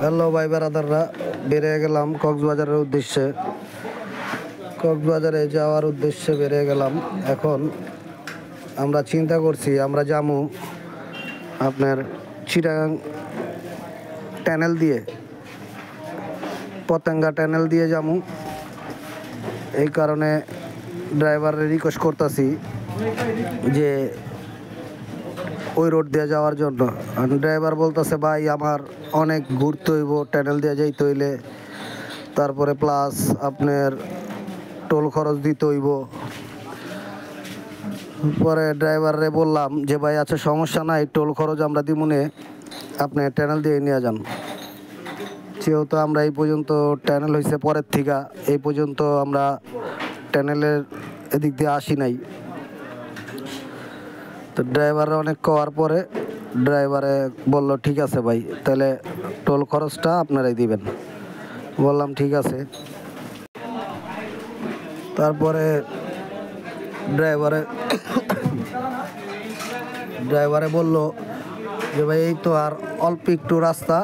Hello ভাই বেড়াদাররা, বেরিয়ে গেলাম কক্সবাজারের উদ্দেশ্যে। কক্সবাজারে যাওয়ার উদ্দেশ্যে বেরিয়ে গেলাম। এখন আমরা চিন্তা করছি আমরা যামু আপনার চিটাগাং টানেল দিয়ে, পতেঙ্গা টানেল দিয়ে যামু। এই কারণে ড্রাইভারের রিকোয়েস্ট করতেছি যে ওই রোড দিয়ে যাওয়ার জন্য। ড্রাইভার বলতেছে ভাই আমার অনেক ঘুরতে হইব, টানেল দিয়ে যাইতে হইলে, তারপরে প্লাস আপনার টোল খরচ দিতে হইব। পরে ড্রাইভারে বললাম যে ভাই আচ্ছা সমস্যা নাই, টোল খরচ আমরা দিমুনে, আপনি টানেল দিয়ে নিয়ে যান। যেহেতু আমরা এই পর্যন্ত টানেল হয়েছে পরের থেকে, এই পর্যন্ত আমরা টানেলের এদিক দিয়ে আসি নাই। তো ড্রাইভাররা অনেক কওয়ার পরে ড্রাইভারে বলল ঠিক আছে ভাই, তাহলে টোল খরচটা আপনারাই দিবেন। বললাম ঠিক আছে। তারপরে ড্রাইভারে বলল যে ভাই এই তো আর অল্প একটু রাস্তা,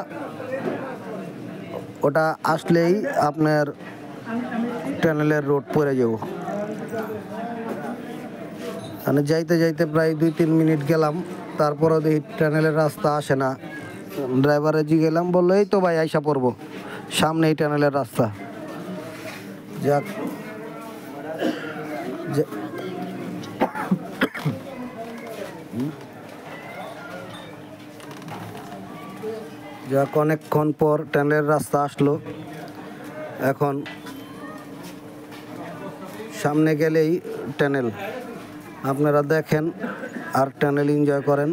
ওটা আসলেই আপনার টানেলের রোড পড়ে যাব। মানে যাইতে যাইতে প্রায় 2-3 মিনিট গেলাম, তারপরও এই টানেলের রাস্তা আসে না। ড্রাইভারে গেলাম, বললো এই তো ভাই আইসা পড়বো, সামনে এই টানেলের রাস্তা। যাক অনেকক্ষণ পর টানেলের রাস্তা আসলো। এখন সামনে গেলেই টানেল, আপনারা দেখেন আর টানেল এনজয় করেন।